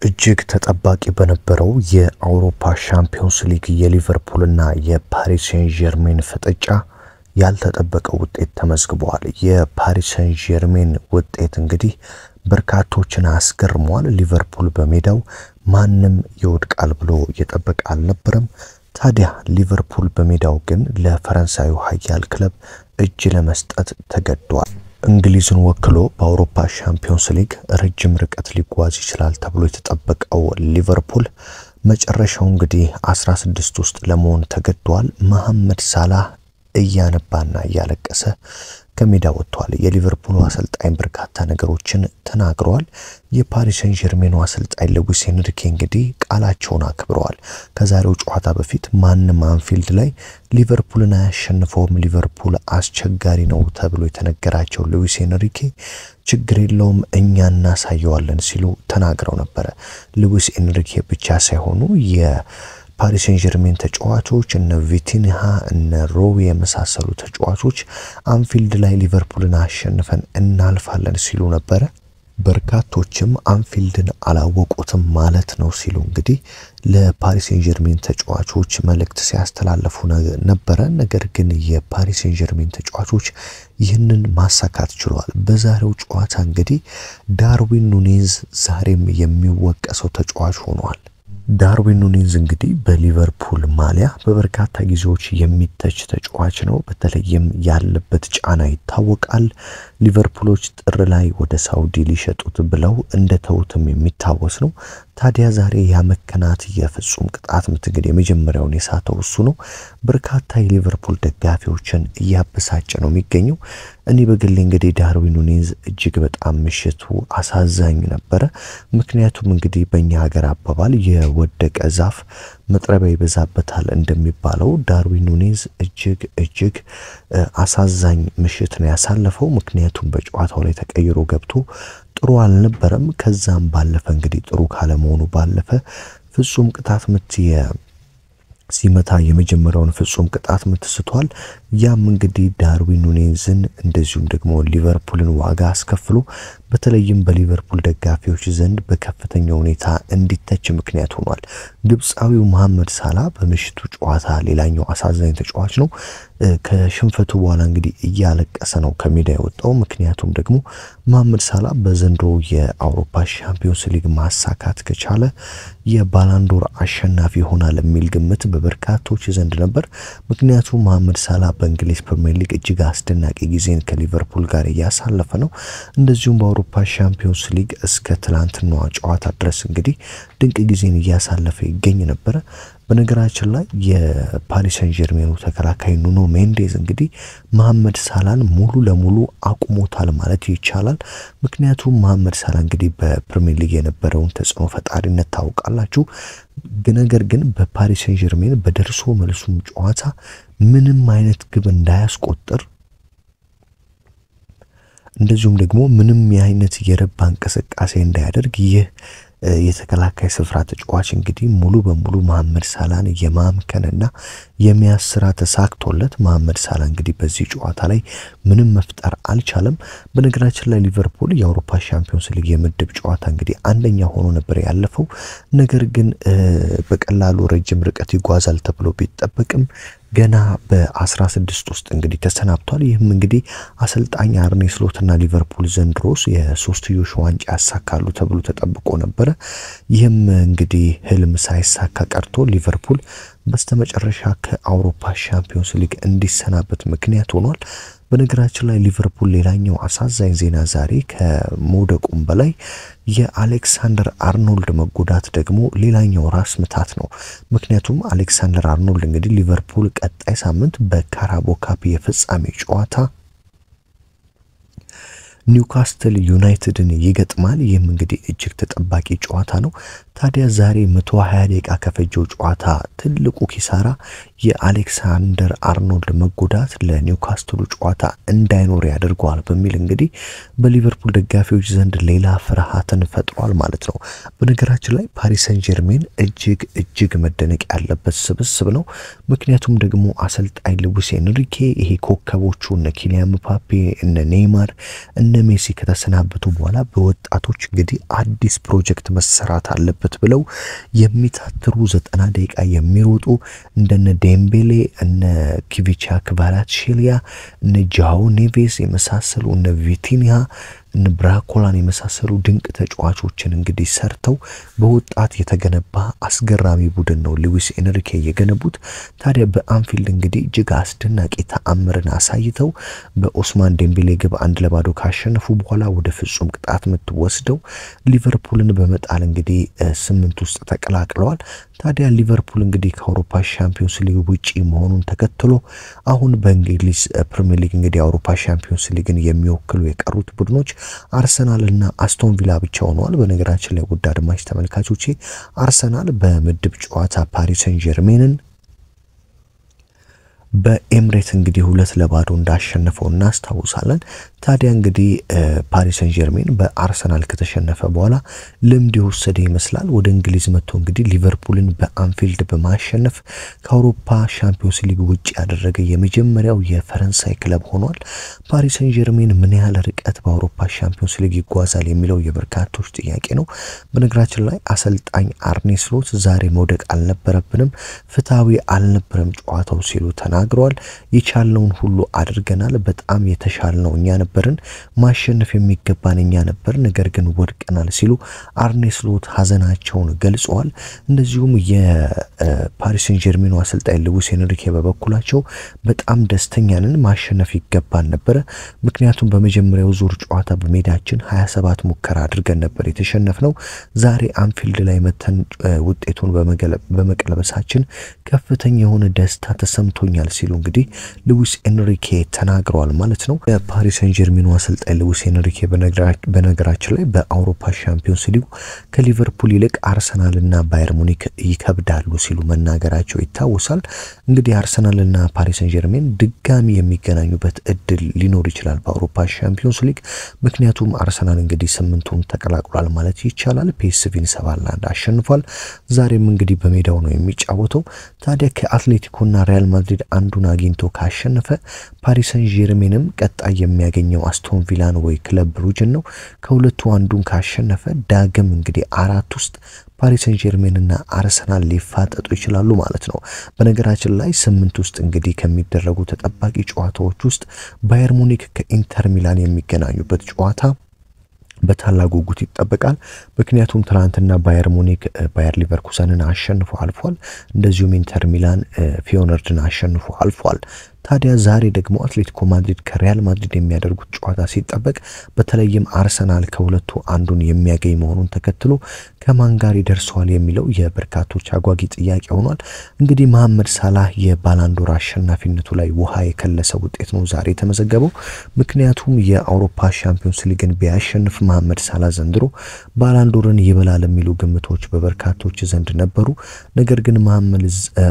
እጅግ ተጠባቂ በነበረው የአውሮፓ ሻምፒዮንስ ሊግ የሊቨርፑልና የፓሪስ ሴን ጀርሜን ፍጥጫ ያልተጠበቀ ውጤት ተመዝግቧል። የፓሪስ ሴን ጀርሜን ውጤት እንግዲህ በርካቶችን አስገርሟል። ሊቨርፑል በሜዳው ማንም ይወድቃል ብሎ የጠበቀ አልነበረም። ታዲያ ሊቨርፑል በሜዳው ግን ለፈረንሳዩ ኃያል ክለብ እጅ ለመስጠት ተገዷል። እንግሊዝን ወክሎ በአውሮፓ ሻምፒዮንስ ሊግ ረጅም ርቀት ሊጓዝ ይችላል ተብሎ የተጠበቀው ሊቨርፑል መጨረሻው እንግዲህ 16 ውስጥ ለመሆን ተገዷል። መሐመድ ሳላህ እያነባና እያለቀሰ ከሜዳ ወጥቷል። የሊቨርፑል አሰልጣኝ በርካታ ነገሮችን ተናግረዋል። የፓሪስ ሴን ጀርሜን አሰልጣኝ ሉዊስ ኤንሪኬ እንግዲህ ቃላቸውን አክብረዋል። ከዛሬው ጨዋታ በፊት ማንም አንፊልድ ላይ ሊቨርፑልን አያሸንፈውም፣ ሊቨርፑል አስቸጋሪ ነው ተብሎ የተነገራቸው ሉዊስ ኤንሪኬ ችግር የለውም እኛ እናሳየዋለን ሲሉ ተናግረው ነበር። ሉዊስ ኤንሪኬ ብቻ ሳይሆኑ ፓሪስ ሴን ጀርሜን ተጫዋቾች እነ ቪቲንሃ እነ ሮዊ የመሳሰሉ ተጫዋቾች አንፊልድ ላይ ሊቨርፑልን አሸንፈን እናልፋለን ሲሉ ነበር። በርካቶችም አንፊልድን አላወቁትም ማለት ነው ሲሉ እንግዲህ ለፓሪስ ሴን ጀርሜን ተጫዋቾች መልእክት ሲያስተላልፉ ነበር። ነገር ግን የፓሪስ ሴን ጀርሜን ተጫዋቾች ይህንን ማሳካት ችሏል። በዛሬው ጨዋታ እንግዲህ ዳርዊን ኑኔዝ ዛሬም የሚወቀሰው ተጫዋች ሆኗል። ዳርዊን ኑኔዝ እንግዲህ በሊቨርፑል ማሊያ በበርካታ ጊዜዎች የሚተች ተጫዋች ነው። በተለይም ያለበት ጫና ይታወቃል። ሊቨርፑሎች ጥር ላይ ወደ ሳውዲ ሊሸጡት ብለው እንደተውትም የሚታወስ ነው። ታዲያ ዛሬ ያመከናት የፍጹም ቅጣት ምት እንግዲህ የመጀመሪያውን የሳተው እሱ ነው። በርካታ የሊቨርፑል ደጋፊዎችን እያበሳጨ ነው የሚገኘው። እኔ በግሌ እንግዲህ ዳርዊን ኑኔዝ እጅግ በጣም ምሽቱ አሳዛኝ ነበረ። ምክንያቱም እንግዲህ በእኛ ሀገር አባባል የወደቀ ዛፍ መጥረቢያ ይበዛበታል እንደሚባለው ዳርዊን ኑኔዝ እጅግ አሳዛኝ ምሽት ነው ያሳለፈው። ምክንያቱም በጨዋታው ላይ ተቀይሮ ገብቶ ጥሩ አልነበረም። ከዛም ባለፈ እንግዲህ ጥሩ ካለመሆኑ ባለፈ ፍጹም ቅጣት ምት ሲመታ የመጀመሪያውን ፍጹም ቅጣት ምት ስቷል። ያም እንግዲህ ዳርዊን ኑኔዝን እንደዚሁም ደግሞ ሊቨርፑልን ዋጋ አስከፍሎ በተለይም በሊቨርፑል ደጋፊዎች ዘንድ በከፍተኛ ሁኔታ እንዲተች ምክንያት ሆኗል። ግብጻዊው መሐመድ ሳላህ በምሽቱ ጨዋታ ሌላኛው አሳዛኝ ተጫዋች ነው። ከሽንፈቱ በኋላ እንግዲህ እያለቀሰ ነው ከሜዳ የወጣው። ምክንያቱም ደግሞ መሐመድ ሳላህ በዘንድሮ የአውሮፓ ሻምፒዮንስ ሊግ ማሳካት ከቻለ የባላንዶር አሸናፊ ይሆናል የሚል ግምት በበርካቶች ዘንድ ነበር። ምክንያቱም መሐመድ ሳላህ በእንግሊዝ ፕሪሚየር ሊግ እጅግ አስደናቂ ጊዜን ከሊቨርፑል ጋር እያሳለፈ ነው። እንደዚሁም በአውሮፓ ሻምፒዮንስ ሊግ እስከ ትላንትናው ጨዋታ ድረስ እንግዲህ ድንቅ ጊዜን እያሳለፈ ይገኝ ነበር። በነገራችን ላይ የፓሪስ ሴን ጀርሜኑ ተከላካይ ኑኖ ሜንዴዝ እንግዲህ መሐመድ ሳላህን ሙሉ ለሙሉ አቁሞታል ማለት ይቻላል። ምክንያቱም መሐመድ ሳላህ እንግዲህ በፕሪሚየር ሊግ የነበረውን ተጽዕኖ ፈጣሪነት ታውቃላችሁ። ነገር ግን በፓሪስ ሴን ጀርሜን በደርሶ መልሱም ጨዋታ ምንም አይነት ግብ እንዳያስቆጥር እንደዚሁም ደግሞ ምንም አይነት የረባ እንቅስቃሴ እንዳያደርግ ይህ የተከላካይ ስፍራ ተጫዋች እንግዲህ ሙሉ በሙሉ መሐመድ ሳላህን የማምከንና የሚያስራ ተሳክቶለት መሐመድ ሳላህ እንግዲህ በዚህ ጨዋታ ላይ ምንም መፍጠር አልቻለም። በነገራችን ላይ ሊቨርፑል የአውሮፓ ሻምፒዮንስ ሊግ የምድብ ጨዋታ እንግዲህ አንደኛ ሆኖ ነበር ያለፈው። ነገር ግን በቀላሉ ረጅም ርቀት ይጓዛል ተብሎ ቢጠበቅም ገና በ16 ውስጥ እንግዲህ ተሰናብቷል። ይህም እንግዲህ አሰልጣኝ አርኔ ስሎትና ሊቨርፑል ዘንድሮስ የሶስትዮሽ ዋንጫ ያሳካሉ ተብሎ ተጠብቆ ነበር። ይህም እንግዲህ ህልም ሳይሳካ ቀርቶ ሊቨርፑል በስተመጨረሻ ከአውሮፓ ሻምፒዮንስ ሊግ እንዲሰናበት ምክንያት ሆኗል። በነገራችን ላይ ሊቨርፑል ሌላኛው አሳዛኝ ዜና ዛሬ ከመውደቁም በላይ የአሌክሳንደር አርኖልድ መጎዳት ደግሞ ሌላኛው ራስ ምታት ነው። ምክንያቱም አሌክሳንደር አርኖልድ እንግዲህ ሊቨርፑል ቀጣይ ሳምንት በካራቦ ካፕ የፍጻሜ ጨዋታ ኒውካስትል ዩናይትድን ይገጥማል። ይህም እንግዲህ እጅግ ተጠባቂ ጨዋታ ነው። ታዲያ ዛሬ 120 ደቂቃ ከፈጀው ጨዋታ ትልቁ ኪሳራ የአሌክሳንደር አርኖልድ መጎዳት ለኒውካስትሉ ጨዋታ እንዳይኖር ያደርገዋል በሚል እንግዲህ በሊቨርፑል ደጋፊዎች ዘንድ ሌላ ፍርሃትን ፈጥሯል ማለት ነው። በነገራችን ላይ ፓሪስ ሰን ጀርሜን እጅግ መደነቅ ያለበት ስብስብ ነው። ምክንያቱም ደግሞ አሰልጣኝ ሉዊስ ኤንሪኬ ይሄ ኮከቦቹ እነ ኪሊያን ምባፔ እነ ኔይማር እነ ሜሲ ከተሰናበቱ በኋላ በወጣቶች እንግዲህ አዲስ ፕሮጀክት መሰራት አለበት ብለው የሚታትሩ 90 ደቂቃ የሚሮጡ እንደነ ዴምቤሌ እነ ኪቪቻ ክቫራትስኬሊያ እነ ጃኦ ኔቬስ የመሳሰሉ እነ ቪቲኒያ እነ ብራኮላን የመሳሰሉ ድንቅ ተጫዋቾችን እንግዲህ ሰርተው በወጣት የተገነባ አስገራሚ ቡድን ነው ሉዊስ ኤንሪኬ የገነቡት። ታዲያ በአንፊልድ እንግዲህ እጅግ አስደናቂ ተአምርን አሳይተው በኦስማን ዴምቤሌ ግብ 1-0 ካሸነፉ በኋላ ወደ ፍጹም ቅጣት ምት ወስደው ሊቨርፑልን በመጣል እንግዲህ 8 ውስጥ ተቀላቅለዋል። ታዲያ ሊቨርፑል እንግዲህ ከአውሮፓ ሻምፒዮንስ ሊግ ውጪ መሆኑን ተከትሎ አሁን በእንግሊዝ ፕሪሚየር ሊግ እንግዲህ አውሮፓ ሻምፒዮንስ ሊግን የሚወክሉ የቀሩት ቡድኖች አርሰናል እና አስቶን ቪላ ብቻ ሆነዋል። በነገራችን ላይ ውድ አድማጭ ተመልካቾቼ አርሰናል በምድብ ጨዋታ ፓሪስ ሰን ጀርሜንን በኤምሬት እንግዲህ 2-0 እንዳሸነፈው እናስታውሳለን። ታዲያ እንግዲህ ፓሪስ ሰን ጀርሜን በአርሰናል ከተሸነፈ በኋላ ልምድ የወሰደ ይመስላል ወደ እንግሊዝ መጥቶ እንግዲህ ሊቨርፑልን በአንፊልድ በማሸነፍ ከአውሮፓ ሻምፒዮንስ ሊግ ውጪ ያደረገ የመጀመሪያው የፈረንሳይ ክለብ ሆኗል። ፓሪስ ሰን ጀርሜን ምን ያህል ርቀት በአውሮፓ ሻምፒዮንስ ሊግ ይጓዛል የሚለው የበርካቶች ጥያቄ ነው። በነገራችን ላይ አሰልጣኝ አርኔ ስሎት ዛሬ መውደቅ አልነበረብንም፣ ፍትሃዊ አልነበረም ጨዋታው ሲሉ ተናግረዋል። የቻልነውን ሁሉ አድርገናል፣ በጣም የተሻልነው እኛ ነበርን፣ ማሸነፍ የሚገባን እኛ ነበር፣ ነገር ግን ወድቀናል ሲሉ አርኔ ስሎት ሀዘናቸውን ገልጸዋል። እንደዚሁም የፓሪስ ሰን ጀርሜኑ አሰልጣኝ ሉዊስ ኤንሪኬ በበኩላቸው በጣም ደስተኛ ነን፣ ማሸነፍ ይገባን ነበር፣ ምክንያቱም በመጀመሪያው ዙር ጨዋታ በሜዳችን 27 ሙከራ አድርገን ነበር የተሸነፍነው፣ ዛሬ አንፊልድ ላይ መተን ውጤቱን በመቀለበሳችን ከፍተኛ የሆነ ደስታ ተሰምቶኛል ሲሉ እንግዲህ ሉዊስ ኤንሪኬ ተናግረዋል ማለት ነው። የፓሪስ ሰን ጀርሜኑ አሰልጣኝ ሉዊስ ኤንሪኬ በነገራችን ላይ በአውሮፓ ሻምፒዮንስ ሊግ ከሊቨርፑል ይልቅ አርሰናልና ባየር ሙኒክ ይከብዳሉ ሲሉ መናገራቸው ይታወሳል። እንግዲህ አርሰናልና ፓሪስ ሰን ጀርሜን ድጋሚ የሚገናኙበት እድል ሊኖር ይችላል በአውሮፓ ሻምፒዮንስ ሊግ። ምክንያቱም አርሰናል እንግዲህ 8ቱን ተቀላቅሏል ማለት ይቻላል። ፒኤስቪን 7-1 አሸንፏል። ዛሬም እንግዲህ በሜዳው ነው የሚጫወተው። ታዲያ ከአትሌቲኮና ሪያል ማድሪድ አንዱን አግኝቶ ካሸነፈ ፓሪስ ሰን ጀርሜንም ቀጣይ የሚያገኘው አስቶን ቪላን ወይ ክለብ ብሩጅን ነው። ከሁለቱ አንዱን ካሸነፈ ዳግም እንግዲህ 4 ውስጥ ፓሪስ ሰን ጀርሜንና አርሰናል ሊፋጠጡ ይችላሉ ማለት ነው። በነገራችን ላይ 8 ውስጥ እንግዲህ ከሚደረጉ ተጠባቂ ጨዋታዎች ውስጥ ባየር ሙኒክ ከኢንተር ሚላን የሚገናኙበት ጨዋታ በታላቅ ጉጉት ይጠበቃል። ምክንያቱም ትናንትና ባየር ሙኒክ ባየር ሊቨርኩሰንን አሸንፎ አልፏል። እንደዚሁም ኢንተር ሚላን ፊዮነርድን አሸንፎ አልፏል። ታዲያ ዛሬ ደግሞ አትሌቲኮ ማድሪድ ከሪያል ማድሪድ የሚያደርጉት ጨዋታ ሲጠበቅ በተለይም አርሰናል ከሁለቱ አንዱን የሚያገኝ መሆኑን ተከትሎ ከማን ጋር ይደርሰዋል የሚለው የበርካቶች አጓጊ ጥያቄ ሆኗል። እንግዲህ መሐመድ ሳላህ የባላንዶር አሸናፊነቱ ላይ ውሃ የከለሰ ውጤት ነው ዛሬ የተመዘገበው። ምክንያቱም የአውሮፓ ሻምፒዮንስ ሊግን ቢያሸንፍ መሐመድ ሳላህ ዘንድሮ ባላንዶርን ይበላል የሚሉ ግምቶች በበርካቶች ዘንድ ነበሩ። ነገር ግን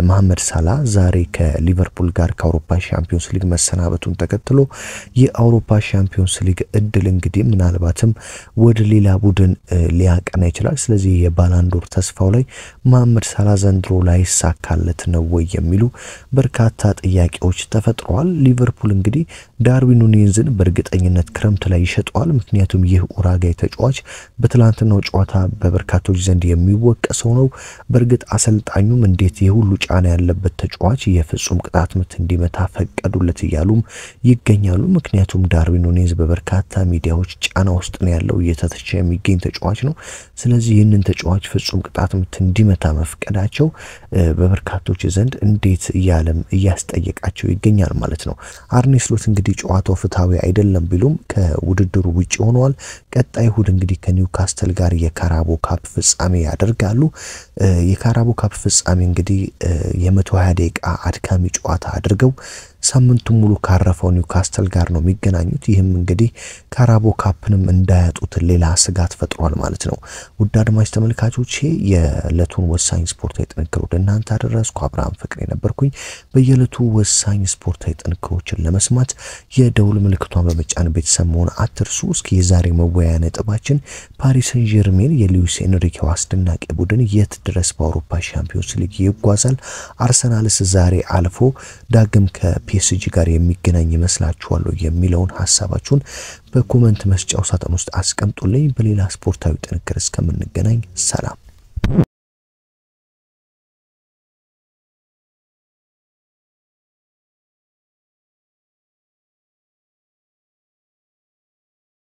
መሐመድ ሳላህ ዛሬ ከሊቨርፑል ጋር ከአውሮፓ ሻምፒዮንስ ሊግ መሰናበቱን ተከትሎ የአውሮፓ ሻምፒዮንስ ሊግ እድል እንግዲህ ምናልባትም ወደ ሌላ ቡድን ሊያቀና ይችላል። ስለዚህ የባላንዶር ተስፋው ላይ መሐመድ ሳላህ ዘንድሮ ላይ ሳካለት ነው ወይ የሚሉ በርካታ ጥያቄዎች ተፈጥረዋል። ሊቨርፑል እንግዲህ ዳርዊን ኑኔዝን በእርግጠኝነት ክረምት ላይ ይሸጠዋል። ምክንያቱም ይህ ኡራጋይ ተጫዋች በትላንትናው ጨዋታ በበርካቶች ዘንድ የሚወቀሰው ነው። በእርግጥ አሰልጣኙም እንዴት የሁሉ ጫና ያለበት ተጫዋች የፍጹም ቅጣት ምት እንዲመታ ፈቀዱለት እያሉም ይገኛሉ። ምክንያቱም ዳርዊን ኑኔዝ በበርካታ ሚዲያዎች ጫና ውስጥ ነው ያለው፣ እየተተቸ የሚገኝ ተጫዋች ነው። ስለዚህ ይህንን ተጫዋች ፍጹም ቅጣት ምት እንዲመታ መፍቀዳቸው በበርካቶች ዘንድ እንዴት እያለም እያስጠየቃቸው ይገኛል ማለት ነው። አርኔ ስሎት እንግዲህ ጨዋታው ፍትሃዊ አይደለም ቢሉም ከውድድሩ ውጪ ሆነዋል። ቀጣይ እሁድ እንግዲህ ከኒውካስትል ጋር የካራቦ ካፕ ፍጻሜ ያደርጋሉ። የካራቦ ካፕ ፍጻሜ እንግዲህ የ120 ደቂቃ አድካሚ ጨዋታ አድርገው ሳምንቱን ሙሉ ካረፈው ኒውካስትል ጋር ነው የሚገናኙት። ይህም እንግዲህ ካራቦ ካፕንም እንዳያጡት ሌላ ስጋት ፈጥሯል ማለት ነው። ውድ አድማጭ ተመልካቾቼ የዕለቱን ወሳኝ ስፖርታዊ ጥንቅር ወደ እናንተ አደረስኩ። አብርሃም ፍቅሬ ነበርኩኝ። በየዕለቱ ወሳኝ ስፖርታዊ ጥንቅሮችን ለመስማት የደውል ምልክቷን በመጫን ቤተሰብ መሆን አትርሱ። እስኪ የዛሬ መወያያ ነጥባችን ፓሪስ ሰን ዠርሜን የሉዊስ ኤንሪኬው አስደናቂ ቡድን የት ድረስ በአውሮፓ ሻምፒዮንስ ሊግ ይጓዛል? አርሰናልስ ዛሬ አልፎ ዳግም ከፒኤስጂ ጋር የሚገናኝ ይመስላችኋል የሚለውን ሐሳባችሁን በኮሜንት መስጫው ሳጥን ውስጥ አስቀምጡልኝ። በሌላ ስፖርታዊ ጥንቅር እስከምንገናኝ ሰላም።